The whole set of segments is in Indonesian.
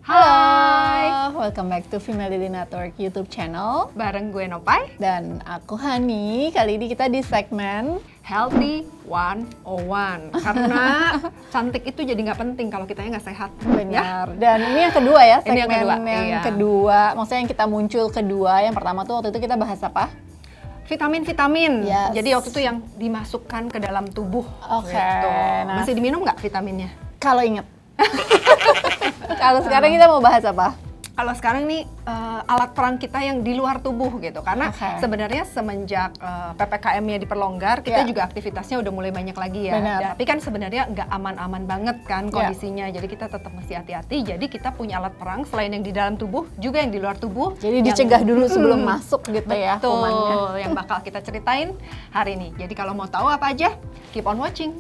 Hai, welcome back to Female Daily Network YouTube channel. bareng gue Nopai, Dan aku Hani. Kali ini kita di segmen Healthy 101. Karena cantik itu jadi nggak penting kalau kitanya nggak sehat. Ya? Benar. Dan ini yang kedua ya, Ini segmen yang kedua, yang iya. kedua. Maksudnya yang kita muncul kedua. Yang pertama tuh waktu itu kita bahas apa? Vitamin-vitamin. Yes. Jadi waktu itu yang dimasukkan ke dalam tubuh. Oke, Gitu. nah- Masih diminum nggak vitaminnya? Kalau inget. Kalau sekarang kita mau bahas apa? Kalau sekarang nih alat perang kita yang di luar tubuh gitu. Karena Oke. sebenarnya semenjak PPKM-nya diperlonggar, kita Ya. juga aktivitasnya udah mulai banyak lagi ya. Benar. Tapi kan sebenarnya nggak aman-aman banget kan Ya. kondisinya. Jadi kita tetap mesti hati-hati. Jadi kita punya alat perang selain yang di dalam tubuh, juga yang di luar tubuh. Jadi yang- dicegah dulu sebelum masuk gitu ya Betul, kumannya. yang bakal kita ceritain hari ini. Jadi kalau mau tahu apa aja, keep on watching.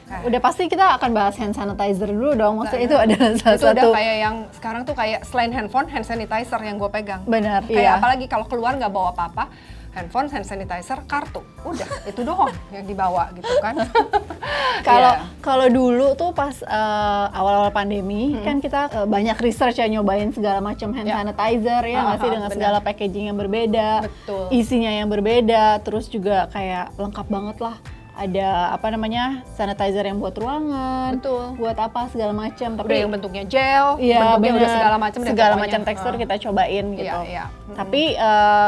Nah, Udah pasti kita akan bahas hand sanitizer dulu dong. Maksudnya itu adalah salah itu udah satu. kayak yang sekarang tuh kayak selain handphone, hand sanitizer yang gue pegang. Benar, Kayak iya. apalagi kalau keluar nggak bawa apa-apa, handphone, hand sanitizer, kartu, udah itu doang yang dibawa gitu kan. Kalau Iya. kalau dulu tuh pas awal-awal pandemi kan kita banyak research ya, nyobain segala macam hand Ya. sanitizer ya nggak sih, dengan benar. segala packaging yang berbeda, Betul. isinya yang berbeda, terus juga kayak lengkap banget lah. Ada apa namanya, sanitizer yang buat ruangan, Betul. buat apa segala macam. Udah Tapi yang bentuknya gel, iya, bentuknya udah bener. segala macam deh segala pokoknya. macam tekstur kita cobain gitu. Iya, iya. Tapi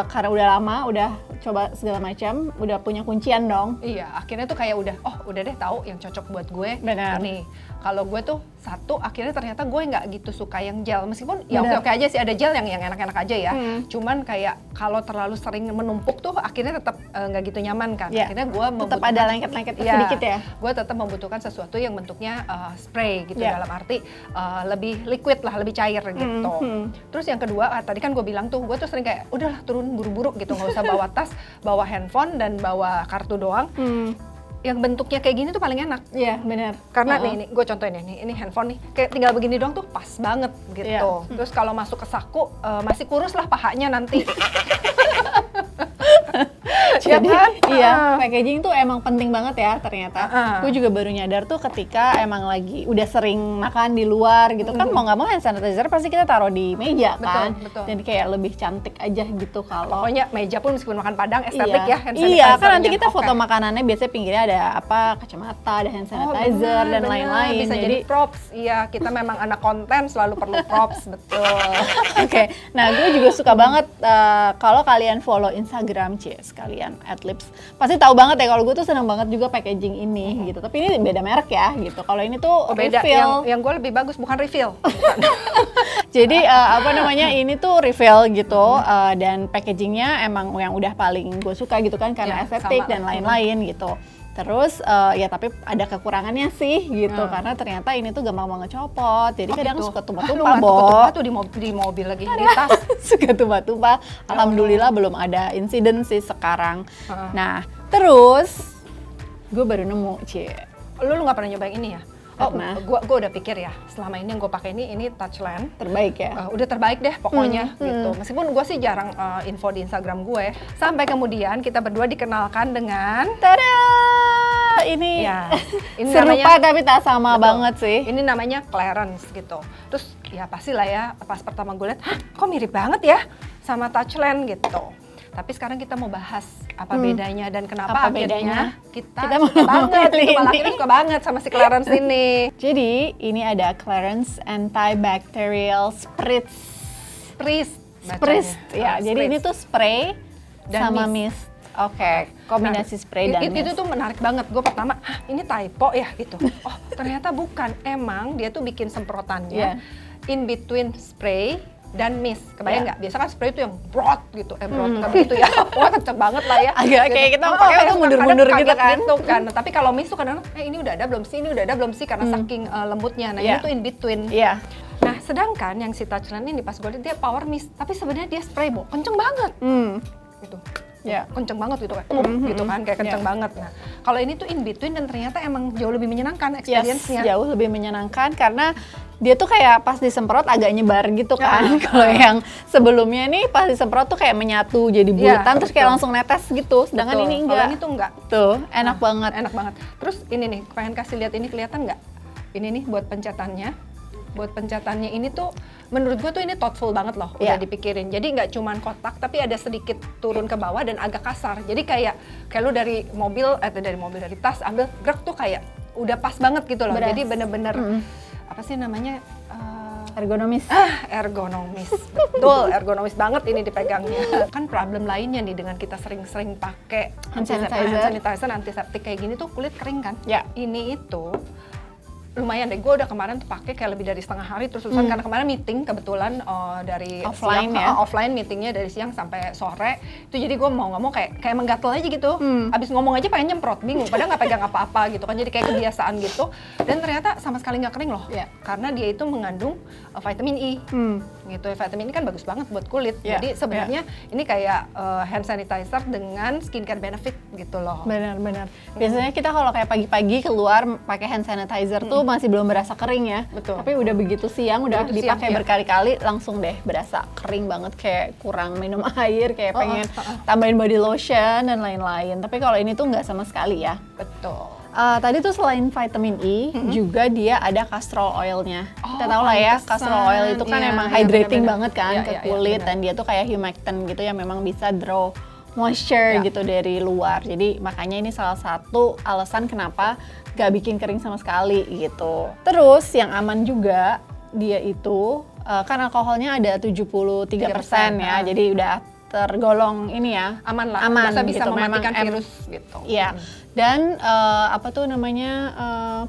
karena udah lama, udah coba segala macam, udah punya kuncian dong. Iya, akhirnya tuh kayak udah deh tahu yang cocok buat gue. Benar. Nih, kalau gue tuh satu, akhirnya ternyata gue nggak gitu suka yang gel. Meskipun ya Benar. oke-oke aja sih, ada gel yang enak-enak aja ya. Hmm. Cuman kayak kalau terlalu sering menumpuk tuh akhirnya tetap nggak gitu nyaman kan. Iya. Akhirnya gue Tetap ada lengket-lengket sedikit ya. Gue tetap membutuhkan sesuatu yang bentuknya spray gitu, Iya. dalam arti lebih liquid lah, lebih cair gitu. Terus yang kedua, tadi kan gue bilang tuh, gue tuh sering kayak udahlah turun buru-buru gitu, nggak usah bawa tas, bawa handphone dan bawa kartu doang. Yang bentuknya kayak gini tuh paling enak. Iya, benar. Karena nih gue contohin ya, ini handphone nih, kayak tinggal begini doang tuh pas banget gitu. Iya. Terus kalau masuk ke saku, masih kurus lah pahanya nanti. Jadi, kan? iya, packaging tuh emang penting banget ya ternyata. Ah. Gue juga baru nyadar tuh ketika emang lagi udah sering makan di luar gitu kan, mau nggak mau hand sanitizer pasti kita taruh di meja kan. Betul. Jadi kayak lebih cantik aja gitu kalau. Pokoknya meja pun meskipun makan padang estetik ya hand Iya, kan nanti sanitizer-nya. kita foto Oke. makanannya biasanya pinggirnya ada apa, kacamata, ada hand sanitizer dan benar. lain-lain. Bisa jadi props. Iya, kita memang anak konten selalu perlu props, betul. Oke, nah gue juga suka banget kalau kalian follow Instagram sekalian @lips, pasti tahu banget ya kalau gue tuh seneng banget juga packaging ini gitu. Tapi ini beda merek ya gitu. Kalau ini tuh Oh, beda. refill. Yang gue lebih bagus bukan refill. Bukan. Jadi apa namanya, ini tuh refill gitu, dan packagingnya emang yang udah paling gue suka gitu kan, karena Ya, estetik sama. dan lain-lain gitu. Terus ya tapi ada kekurangannya sih gitu, karena ternyata ini tuh gampang banget copot. Jadi kadang Gitu. suka Aduh, tumpah-tumpah, tumpah tuh di mobil lagi di tas. suka tumpah-tumpah. Alhamdulillah belum ada insiden sih sekarang. Heeh. Nah, terus gue baru nemu, Lu nggak pernah nyobain ini ya? Pernah. Gue udah pikir ya, selama ini yang gue pakai ini Touchland. terbaik ya. Udah terbaik deh pokoknya gitu. Meskipun gue sih jarang info di Instagram gue. Sampai kemudian kita berdua dikenalkan dengan Tada! Ini ya, ini serupa namanya tapi tak sama betul. banget sih. Ini namanya Clarence gitu. Terus ya pastilah ya, pas pertama gue lihat, hah kok mirip banget ya sama Touchland gitu. Tapi sekarang kita mau bahas apa bedanya dan kenapa Apa akhirnya bedanya? kita Kita mau suka banget, pilih gitu. Malah ini. kita suka banget sama si Clarence ini. Jadi ini ada Clarence Antibacterial Spritz. Spritz Spritz, ya. bacanya. Jadi ini tuh spray Dan sama mist. mist. Oke, kombinasi spray dan Itu mist. tuh menarik banget. Gue pertama, hah ini typo ya gitu. Oh ternyata bukan. Emang dia tuh bikin semprotannya in between spray dan mist. Kebayang nggak? Biasa kan spray itu yang broad gitu. Broad nggak begitu ya. Wah kenceng banget lah ya. Agak Gitu. kayak kita Oh, pakai kayak tuh mundur-mundur kadang gitu kaget kan. Gitu kan. Tapi kalau mist tuh kadang, ini udah ada belum sih? Ini udah ada belum sih? Karena saking lembutnya. Nah Iya. ini tuh in between. Iya. Nah sedangkan yang si Touchland ini pas gue lihat dia power mist. Tapi sebenarnya dia spray, Bo. Kenceng banget. Gitu. Ya. Kenceng banget gitu kan, gitu kan, kayak kenceng banget. Nah, kalau ini tuh in between dan ternyata emang jauh lebih menyenangkan Yes, experience-nya. jauh lebih menyenangkan karena dia tuh kayak pas disemprot agak nyebar gitu kan. Kalau yang sebelumnya nih pas disemprot tuh kayak menyatu jadi bulatan, terus kayak betul. langsung netes gitu. Sedangkan Betul. ini Kalau enggak. ini tuh enggak. Tuh, enak banget. Enak banget. Terus ini nih, pengen kasih lihat ini, kelihatan nggak? Ini nih buat pencetannya. buat pencetannya ini tuh menurut gue tuh ini thoughtful banget loh, udah dipikirin. Jadi nggak cuman kotak, tapi ada sedikit turun ke bawah dan agak kasar. Jadi kayak lu dari mobil, dari tas ambil gerak tuh kayak udah pas banget gitu loh. Jadi bener-bener apa sih namanya? Ergonomis. Ergonomis. Betul, ergonomis banget ini dipegangnya. Kan problem lainnya nih dengan kita sering-sering pakai hand sanitizer, antiseptik kayak gini tuh kulit kering kan? Ya. Ini itu lumayan deh, gue udah kemarin tuh pakai kayak lebih dari setengah hari terusan karena kemarin meeting kebetulan dari offline siang, offline meetingnya dari siang sampai sore itu, jadi gue mau nggak mau kayak menggatel aja gitu, abis ngomong aja pengen nyemprot, bingung padahal nggak pegang apa-apa gitu kan, jadi kayak kebiasaan gitu, dan ternyata sama sekali nggak kering loh, karena dia itu mengandung vitamin E gitu. Vitamin E kan bagus banget buat kulit, jadi sebenarnya ini kayak hand sanitizer dengan skincare benefit gitu loh. Benar-benar. Biasanya kita kalau kayak pagi-pagi keluar pakai hand sanitizer tuh masih belum berasa kering ya. Betul. Tapi udah begitu siang, udah dipakai berkali-kali, langsung deh berasa kering banget, kayak kurang minum air, kayak pengen tambahin body lotion dan lain-lain. Tapi kalau ini tuh nggak sama sekali ya. Betul. Tadi tuh selain vitamin E, juga dia ada castor oilnya. Kita tahu lah ya, castor oil itu kan emang hydrating banget kan ke kulit, dan dia tuh kayak humectant gitu ya, memang bisa draw moisture gitu dari luar. Jadi makanya ini salah satu alasan kenapa gak bikin kering sama sekali gitu. Terus yang aman juga, dia itu kan alkoholnya ada 73% ya, jadi udah tergolong ini ya, aman lah, aman bisa gitu, mematikan virus gitu. Iya. Dan apa tuh namanya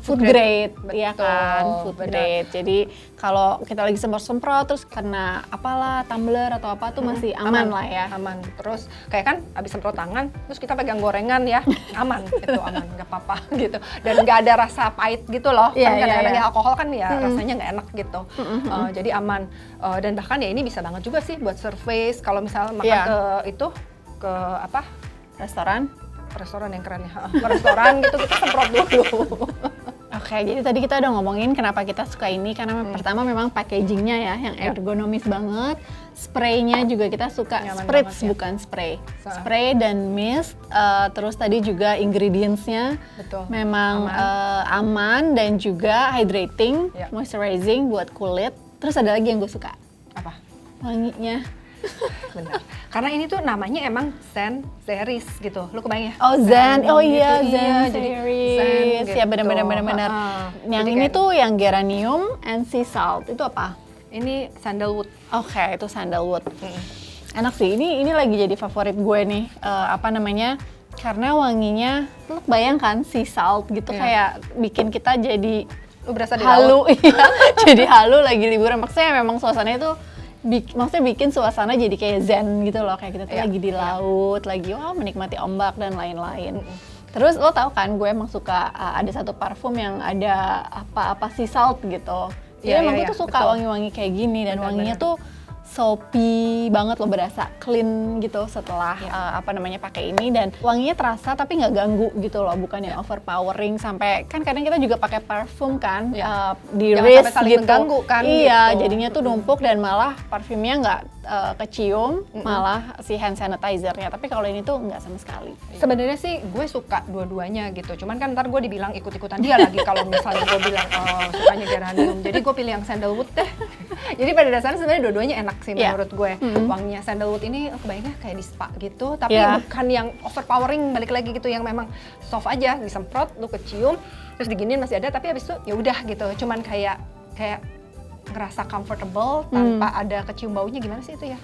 food grade, ya kan, food grade. Jadi kalau kita lagi semprot-semprot terus kena apalah tumbler atau apa tuh masih aman lah ya. Aman. Terus kayak kan abis semprot tangan, terus kita pegang gorengan ya, aman gitu, aman, nggak apa-apa gitu. Dan nggak ada rasa pahit gitu loh. Kan kadang-kadang alkohol kan ya rasanya nggak enak gitu. Jadi aman. Dan bahkan ya ini bisa banget juga sih buat surface. Kalau misalnya makan ke apa? Restoran yang keren ya, restoran gitu kita semprot dulu. Oke, jadi tadi kita udah ngomongin kenapa kita suka ini, karena pertama memang packagingnya ya yang ergonomis banget, spraynya juga kita suka, spritz bukan spray, spray dan mist, terus tadi juga ingredientsnya memang aman dan juga hydrating, moisturizing buat kulit. Terus ada lagi yang gue suka, apa? Wanginya. Benar. Karena ini tuh namanya emang Zen Series gitu. Lu kebayang ya? Oh Zen, oh iya gitu. Zen Series. Gitu. Ya benar-benar. Yang ini tuh yang geranium and sea salt. Itu apa? Ini sandalwood. Oke, itu sandalwood. Enak sih. Ini lagi jadi favorit gue nih. Apa namanya? Karena wanginya, lu bayangkan sea salt gitu kayak bikin kita jadi berasa di halu. Iya. Jadi halu lagi liburan. Maksudnya memang suasananya tuh maksudnya bikin suasana jadi kayak zen gitu loh, kayak kita tuh lagi di laut, lagi menikmati ombak dan lain-lain. Terus lo tau kan gue emang suka ada satu parfum yang ada apa-apa sea salt gitu. Jadi emang gue tuh suka wangi-wangi kayak gini, dan wanginya tuh soapy banget, lo berasa clean gitu setelah pakai ini, dan wanginya terasa tapi nggak ganggu gitu loh, bukan yang overpowering sampai kan kadang kita juga pakai parfum kan di wrist gitu, mengganggu kan, gitu. Jadinya tuh numpuk dan malah parfumnya nggak kecium, malah si hand sanitizer-nya. Tapi kalau ini tuh nggak sama sekali. Sebenarnya sih gue suka dua-duanya gitu, cuman kan ntar gue dibilang ikut-ikutan dia lagi kalau misalnya gue bilang sukanya geranium, jadi gue pilih yang sandalwood deh. Jadi pada dasarnya sebenarnya dua-duanya enak sih menurut gue. Wanginya sandalwood ini kebayangnya kayak di spa gitu, tapi bukan yang overpowering, balik lagi gitu, yang memang soft aja, disemprot, lu kecium, terus diginiin masih ada, tapi abis itu ya udah gitu, cuman kayak ngerasa comfortable tanpa ada kecium baunya, gimana sih itu ya?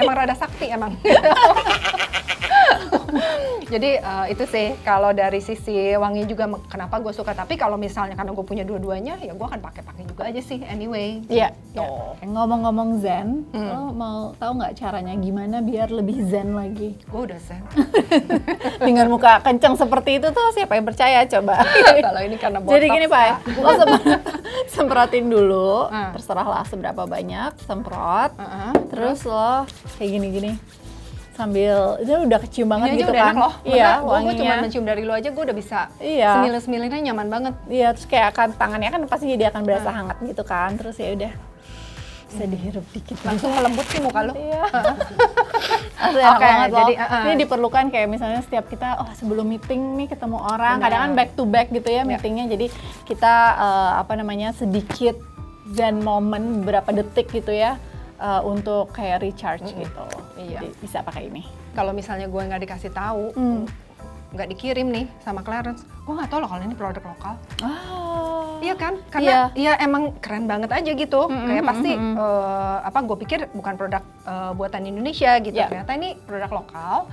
Emang rada sakti emang. Jadi itu sih kalau dari sisi wangi juga kenapa gue suka. Tapi kalau misalnya karena gue punya dua-duanya, ya gue akan pakai juga aja sih anyway. Iya. Ngomong-ngomong zen, lo mau tahu nggak caranya gimana biar lebih zen lagi? Gue udah zen. Dengan muka kenceng seperti itu tuh siapa yang percaya coba? Kalau ini karena botox. Jadi gini Pak, lo semprotin dulu, terserah lah seberapa banyak, semprot, terus lo kayak gini-gini. Sambil itu udah kecium banget gitu kan. Loh. Iya, wanginya. Gue cuma mencium dari lu aja gue udah bisa semilin-semilinnya nyaman banget. Iya, terus kayak akan tangannya kan pasti jadi akan berasa hangat gitu kan. Terus ya udah bisa dihirup dikit. Langsung melembut sih muka lu. Iya. Enak banget loh. Jadi, ini diperlukan kayak misalnya setiap kita sebelum meeting nih ketemu orang, kadang kan back to back gitu ya meetingnya. Jadi kita sedikit zen moment berapa detik gitu ya untuk kayak recharge gitu. Iya. Jadi bisa pakai ini. Kalau misalnya gue nggak dikasih tahu, nggak dikirim nih sama Clarence, gue nggak tahu loh kalau ini produk lokal. Iya kan? Karena ya emang keren banget aja gitu. Kayak pasti gue pikir bukan produk buatan Indonesia gitu. Ternyata ini produk lokal.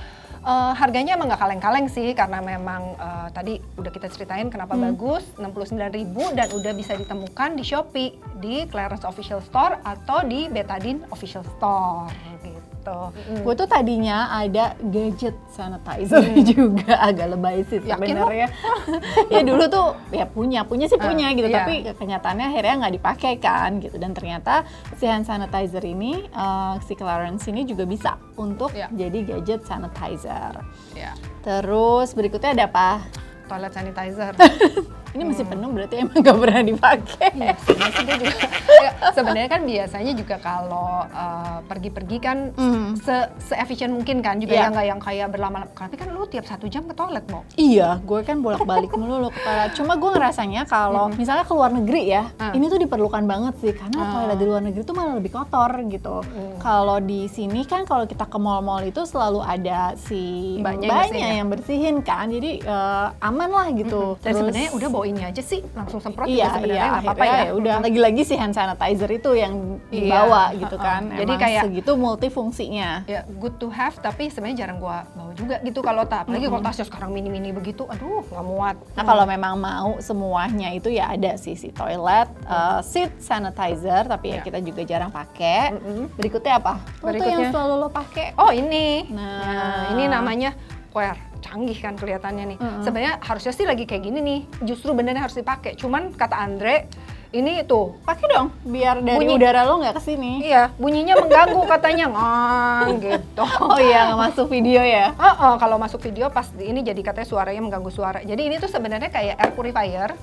Harganya emang nggak kaleng-kaleng sih karena memang tadi udah kita ceritain kenapa bagus, 69.000 dan udah bisa ditemukan di Shopee, di Clarence Official Store atau di Betadine Official Store gitu. Gue tuh tadinya ada gadget sanitizer juga, agak lebay sih sebenarnya. Ya dulu tuh ya punya gitu, tapi kenyataannya akhirnya nggak dipakai kan gitu. Dan ternyata si hand sanitizer ini, si Clarence ini juga bisa untuk jadi gadget sanitizer. Terus berikutnya ada apa? Toilet sanitizer. Ini masih penuh berarti emang nggak pernah dipakai. Iya, juga. Sebenarnya kan biasanya juga kalau pergi-pergi kan se-efisien mungkin kan juga ya nggak yang kayak berlama-lama. Tapi kan lu tiap 1 jam ke toilet, Mo. Iya, gue kan bolak-balik melulu kepala. Cuma gue ngerasanya kalau misalnya ke luar negeri ya, ini tuh diperlukan banget sih karena toilet di luar negeri tuh malah lebih kotor gitu. Kalau di sini kan kalau kita ke mall-mall itu selalu ada si mbaknya yang bersihin kan, jadi aman lah gitu. Dan sebenarnya udah bawa ini aja sih, langsung semprot juga sebenarnya nggak apa-apa ya. Udah lagi-lagi si hand sanitizer itu yang dibawa gitu kan. Jadi emang kayak segitu multifungsinya. Ya good to have, tapi sebenarnya jarang gua bawa juga gitu kalau apalagi kalau tasnya sekarang mini-mini begitu, aduh nggak muat. Nah kalau memang mau semuanya itu ya ada sih si toilet, seat sanitizer, tapi ya kita juga jarang pakai. Berikutnya apa? Berikutnya yang selalu lo pakai. Oh ini. Nah ini namanya Qware. Canggih kan kelihatannya nih. Sebenarnya harusnya sih lagi kayak gini nih. Justru benernya harus dipakai. Cuman kata Andre, ini tuh pakai dong biar dari udara lo nggak kesini. Iya, bunyinya mengganggu katanya gitu. Oh iya, nggak masuk video ya? Kalau masuk video pas ini jadi katanya suaranya mengganggu suara. Jadi ini tuh sebenarnya kayak air purifier.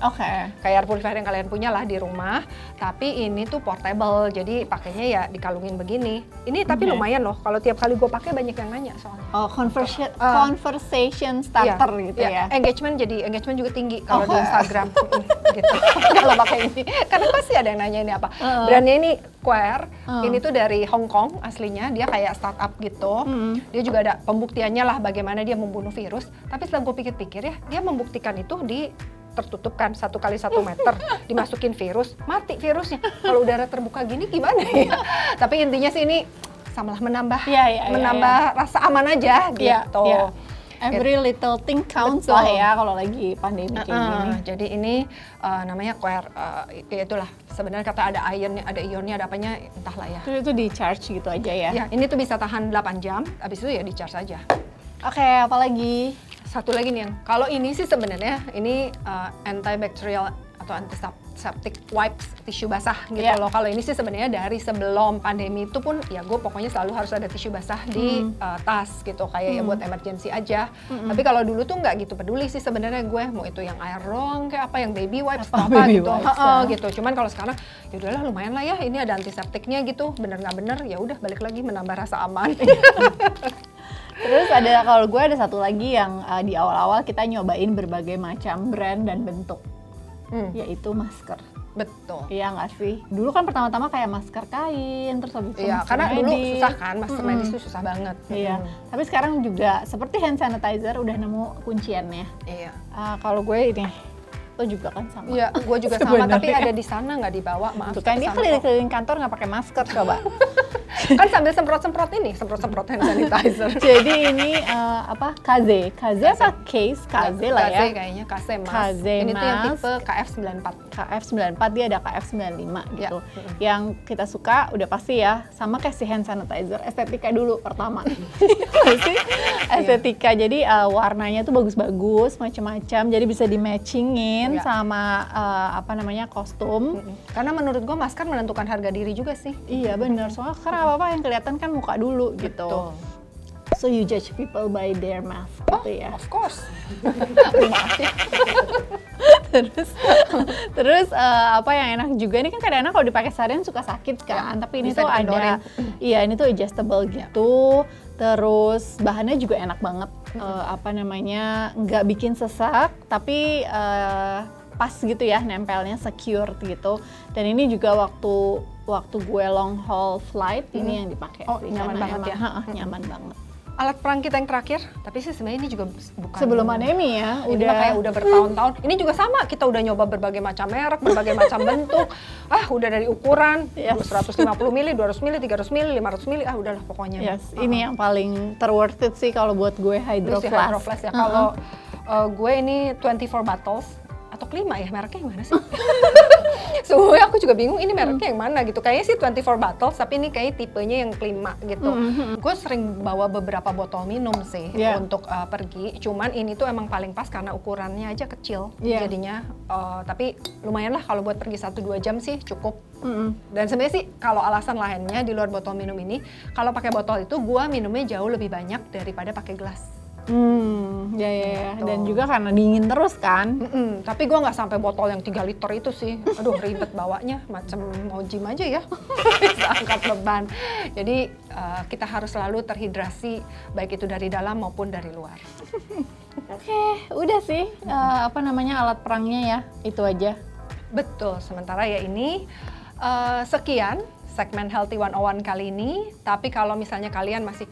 Kayak air purifier yang kalian punya lah di rumah. Tapi ini tuh portable. Jadi pakainya ya dikalungin begini. Ini tapi lumayan loh. Kalau tiap kali gue pakai banyak yang nanya soalnya. Oh, conversation starter gitu ya. Engagement juga tinggi kalau di Instagram gitu. Kalau pakai ini. Karena pasti ada yang nanya ini apa. Brandnya ini Qware. Ini tuh dari Hong Kong aslinya. Dia kayak startup gitu. Dia juga ada pembuktiannya lah bagaimana dia membunuh virus. Tapi setelah gue pikir-pikir ya, dia membuktikan itu di tertutup kan 1 kali 1 meter, dimasukin virus, mati virusnya. Kalau udara terbuka gini gimana ya? Tapi intinya sih ini samalah menambah rasa aman aja gitu. Every little thing counts lah ya kalau lagi pandemi kayak gini. Jadi ini namanya Qware, ya itulah sebenarnya kata ada ionnya, ada apanya entahlah ya. Itu di charge gitu aja ya? Ya, ini tuh bisa tahan 8 jam, habis itu ya di charge aja. Oke, apa lagi? Satu lagi nih yang, kalau ini sih sebenarnya ini antibacterial atau antiseptic wipes, tisu basah gitu loh. Kalau ini sih sebenarnya dari sebelum pandemi itu pun ya gue pokoknya selalu harus ada tisu basah di tas gitu, kayak ya buat emergency aja. Tapi kalau dulu tuh nggak gitu peduli sih sebenarnya gue, mau itu yang air doang kayak apa, yang baby wipes apa gitu. Gitu. Cuman kalau sekarang ya udahlah lumayan lah ya, ini ada antiseptiknya gitu, bener nggak bener ya udah balik lagi menambah rasa aman. Terus ada, kalau gue ada satu lagi yang di awal-awal kita nyobain berbagai macam brand dan bentuk. Yaitu masker. Betul. Iya nggak sih? Dulu kan pertama-tama kayak masker kain, terus habis itu masker karena medis. Dulu susah kan, masker medis itu susah banget. Iya. Tapi sekarang juga seperti hand sanitizer udah nemu kunciannya. Iya. Kalau gue ini, lo juga kan sama. Iya, gue juga sama, tapi ada di sana nggak dibawa, maaf. Tuh kan dia keliling-keliling kantor nggak pakai masker, coba. Kan sambil semprot-semprot hand sanitizer. Jadi ini Kaze apa case? Kaze lah ya. Kaze kayaknya, Kaze Mas. Kaze ini Mas. tuh yang tipe KF94. KF94, dia ada KF95 gitu. Yang kita suka udah pasti ya, sama kayak si hand sanitizer, estetika dulu pertama. Estetika, jadi warnanya tuh bagus-bagus, macam-macam, jadi bisa di-matchingin sama kostum. Karena menurut gue masker menentukan harga diri juga sih. Iya bener, soalnya karena apa-apa yang kelihatan kan muka dulu gitu. Betul. So you judge people by their mask gitu ya? Of course. Terus apa yang enak juga, ini kan kadang-kadang kalau dipakai seharian suka sakit kan, tapi ini tuh ada, ini tuh adjustable gitu. Terus bahannya juga enak banget, nggak bikin sesak, tapi pas gitu ya, nempelnya secure gitu. Dan ini juga waktu gue long haul flight ini yang dipakai. Oh, sih, nyaman karena banget emang, ya? nyaman banget. Alat perang kita yang terakhir, tapi sih sebenarnya ini juga bukan Sebelum pandemi ya, ini mah kayak udah bertahun-tahun. Ini juga sama, kita udah nyoba berbagai macam merek, berbagai macam bentuk. Udah dari ukuran, 150 mili, 200 mili, 300 mili, 500 mili, udahlah pokoknya. Yes, ini yang paling terworth it sih kalau buat gue, Hydro Terus Flask. Hydro Flask ya. Kalau gue ini 24 bottles atau kelima ya, mereknya yang mana sih? Sebenarnya aku juga bingung ini mereknya yang mana gitu. Kayaknya sih 24 bottles, tapi ini kayak tipenya yang kelima gitu. Gue sering bawa beberapa botol minum sih untuk pergi. Cuman ini tuh emang paling pas karena ukurannya aja kecil. Jadinya, tapi lumayan lah kalau buat pergi 1-2 jam sih cukup. Dan sebenarnya sih kalau alasan lainnya di luar botol minum ini, kalau pakai botol itu gue minumnya jauh lebih banyak daripada pakai gelas. Gitu. Dan juga karena dingin terus kan. Tapi gue nggak sampai botol yang 3 liter itu sih. Aduh ribet bawanya, macam mau gym aja ya. Bisa angkat beban. Jadi kita harus selalu terhidrasi, baik itu dari dalam maupun dari luar. Oke, udah sih alat perangnya ya, itu aja. Betul, sementara ya ini sekian segmen Healthy 101 kali ini. Tapi kalau misalnya kalian masih,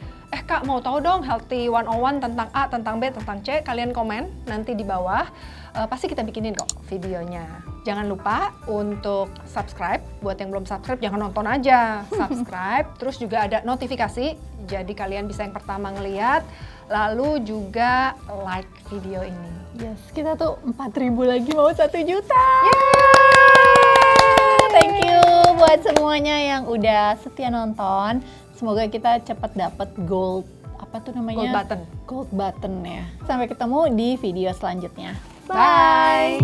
Kak mau tahu dong Healthy 101 tentang A, tentang B, tentang C, kalian komen nanti di bawah. Pasti kita bikinin kok videonya. Jangan lupa untuk subscribe. Buat yang belum subscribe, jangan nonton aja. Subscribe, terus juga ada notifikasi. Jadi kalian bisa yang pertama ngeliat. Lalu juga like video ini. Yes, kita tuh 4.000 lagi mau 1 juta. Thank you buat semuanya yang udah setia nonton. Semoga kita cepat dapat gold, apa tuh namanya? Gold button. Gold button ya. Sampai ketemu di video selanjutnya. Bye.